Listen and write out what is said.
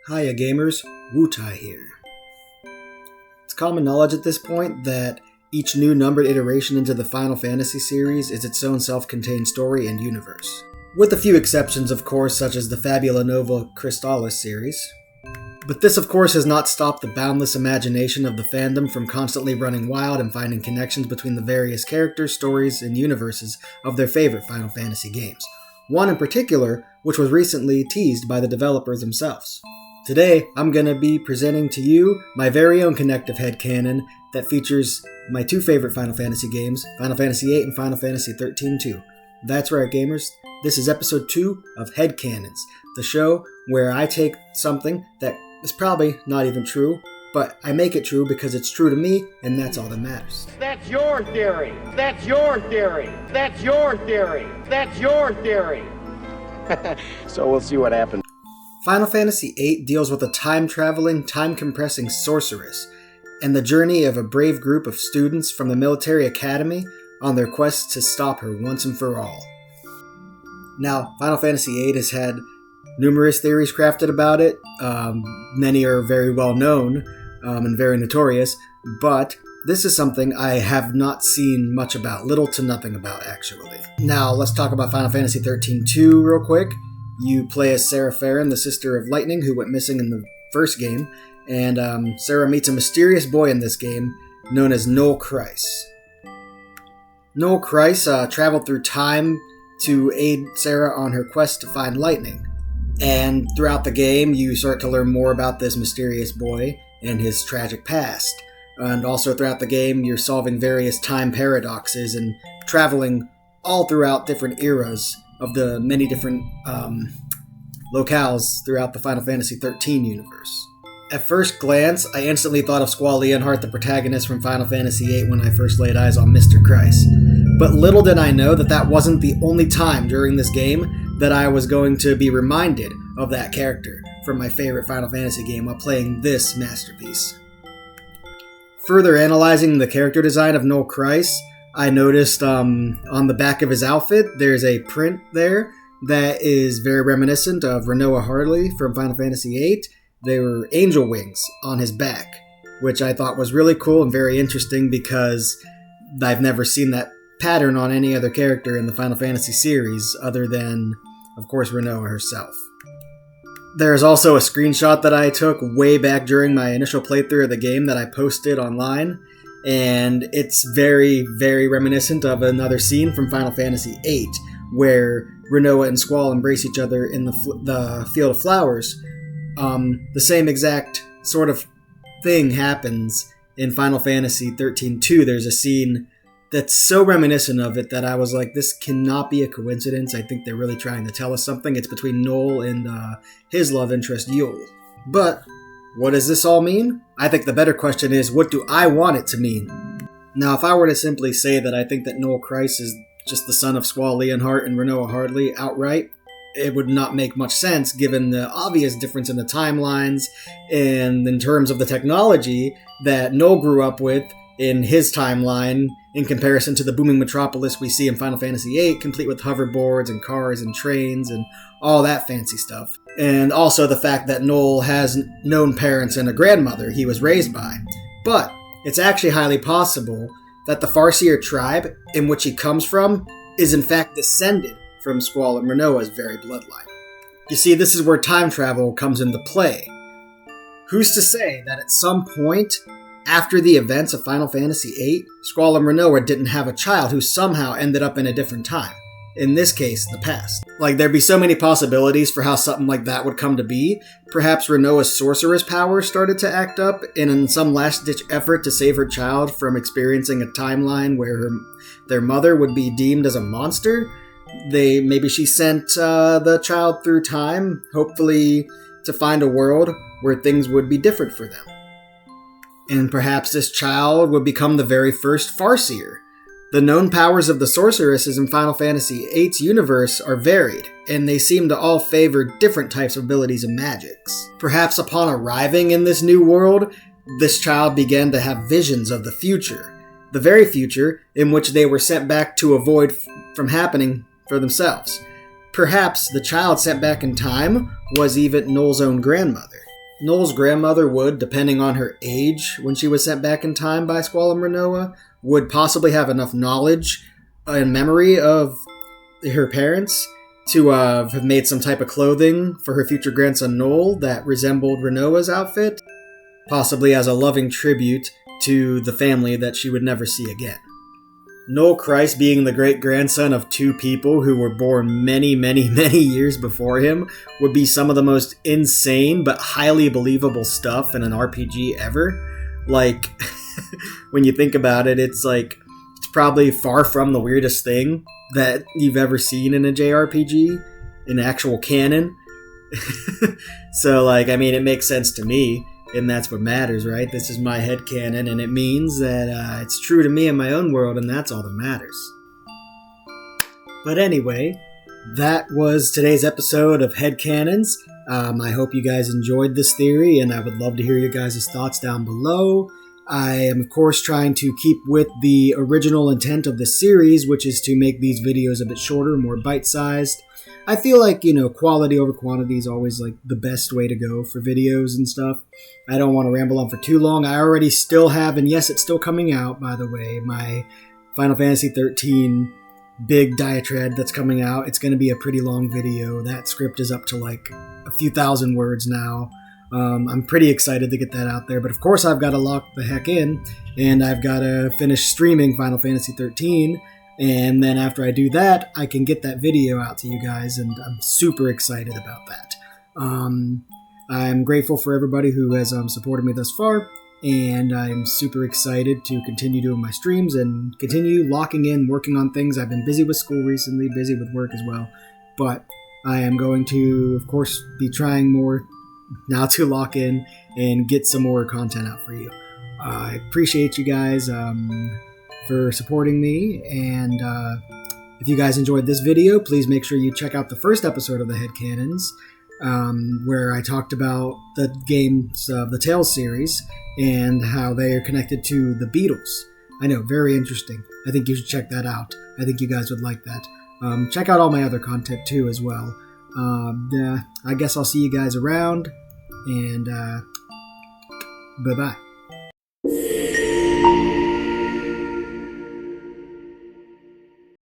Hiya gamers, Wutai here. It's common knowledge at this point that each new numbered iteration into the Final Fantasy series is its own self-contained story and universe. With a few exceptions, of course, such as the Fabula Nova Crystallis series. But this, of course, has not stopped the boundless imagination of the fandom from constantly running wild and finding connections between the various characters, stories, and universes of their favorite Final Fantasy games. One in particular, which was recently teased by the developers themselves. Today, I'm going to be presenting to you my very own connective headcanon that features my two favorite Final Fantasy games, Final Fantasy VIII and Final Fantasy XIII-2. That's right, gamers. This is episode 2 of Headcanons, the show where I take something that is probably not even true, but I make it true because it's true to me, and that's all that matters. That's your theory. That's your theory. That's your theory. That's your theory. So we'll see what happens. Final Fantasy VIII deals with a time-traveling, time-compressing sorceress, and the journey of a brave group of students from the military academy on their quest to stop her once and for all. Now, Final Fantasy VIII has had numerous theories crafted about it. Many are very well known and very notorious, but this is something I have not seen much about, little to nothing about, actually. Now, let's talk about Final Fantasy XIII-2 real quick. You play as Sarah Farron, the sister of Lightning, who went missing in the first game, and Sarah meets a mysterious boy in this game known as Noel Kreis. Noel Kreis traveled through time to aid Sarah on her quest to find Lightning. And throughout the game, you start to learn more about this mysterious boy and his tragic past. And also throughout the game, you're solving various time paradoxes and traveling all throughout different eras of the many different locales throughout the Final Fantasy XIII universe. At first glance, I instantly thought of Squall Leonhardt, the protagonist from Final Fantasy VIII, when I first laid eyes on Mr. Kreis. But little did I know that that wasn't the only time during this game that I was going to be reminded of that character from my favorite Final Fantasy game while playing this masterpiece. Further analyzing the character design of Noel Kreis, I noticed on the back of his outfit, there's a print there that is very reminiscent of Rinoa Hartley from Final Fantasy VIII. They were angel wings on his back, which I thought was really cool and very interesting because I've never seen that pattern on any other character in the Final Fantasy series other than, of course, Rinoa herself. There's also a screenshot that I took way back during my initial playthrough of the game that I posted online, and it's very, very reminiscent of another scene from Final Fantasy VIII, where Rinoa and Squall embrace each other in the Field of Flowers. The same exact sort of thing happens in Final Fantasy XIII-2. There's a scene that's so reminiscent of it that I was like, this cannot be a coincidence. I think they're really trying to tell us something. It's between Noel and his love interest, Yule. But what does this all mean? I think the better question is, what do I want it to mean? Now, if I were to simply say that I think that Noel Kreis is just the son of Squall Leonhardt and Rinoa Hartley outright, it would not make much sense given the obvious difference in the timelines and in terms of the technology that Noel grew up with in his timeline in comparison to the booming metropolis we see in Final Fantasy VIII, complete with hoverboards and cars and trains and all that fancy stuff. And also the fact that Noel has known parents and a grandmother he was raised by. But it's actually highly possible that the Farseer tribe in which he comes from is in fact descended from Squall and Rinoa's very bloodline. You see, this is where time travel comes into play. Who's to say that at some point after the events of Final Fantasy VIII, Squall and Rinoa didn't have a child who somehow ended up in a different time. In this case, the past. Like, there'd be so many possibilities for how something like that would come to be. Perhaps Rinoa's sorceress power started to act up in some last-ditch effort to save her child from experiencing a timeline where their mother would be deemed as a monster. Maybe she sent the child through time, hopefully to find a world where things would be different for them. And perhaps this child would become the very first Farseer. The known powers of the sorceresses in Final Fantasy VIII's universe are varied, and they seem to all favor different types of abilities and magics. Perhaps upon arriving in this new world, this child began to have visions of the future. The very future in which they were sent back to avoid from happening for themselves. Perhaps the child sent back in time was even Noel's own grandmother. Noel's grandmother would, depending on her age when she was sent back in time by Squall and Rinoa, would possibly have enough knowledge and memory of her parents to have made some type of clothing for her future grandson Noel that resembled Rinoa's outfit, possibly as a loving tribute to the family that she would never see again. Noel Christ, being the great-grandson of two people who were born many, many, many years before him, would be some of the most insane but highly believable stuff in an RPG ever. Like, when you think about it, it's probably far from the weirdest thing that you've ever seen in a JRPG, in actual canon. So, it makes sense to me. And that's what matters, right? This is my headcanon, and it means that it's true to me in my own world, and that's all that matters. But anyway, that was today's episode of Headcanons. I hope you guys enjoyed this theory, and I would love to hear your guys' thoughts down below. I am, of course, trying to keep with the original intent of the series, which is to make these videos a bit shorter, more bite-sized. I feel like, quality over quantity is always, the best way to go for videos and stuff. I don't want to ramble on for too long. I already still have, and yes, it's still coming out, by the way, my Final Fantasy 13 big diatribe that's coming out. It's going to be a pretty long video. That script is up to, a few thousand words now. I'm pretty excited to get that out there, but of course I've got to lock the heck in, and I've got to finish streaming Final Fantasy 13, and then after I do that, I can get that video out to you guys, and I'm super excited about that. I'm grateful for everybody who has supported me thus far, and I'm super excited to continue doing my streams and continue locking in, working on things. I've been busy with school recently, busy with work as well, but I am going to, of course, be trying more now to lock in and get some more content out for you. I appreciate you guys for supporting me, and if you guys enjoyed this video, please make sure you check out the first episode of the Headcanons, where I talked about the games of the Tales series and how they are connected to the Beatles. I know, very interesting. I think you should check that out. I think you guys would like that. Check out all my other content too as well. I guess I'll see you guys around, and bye-bye.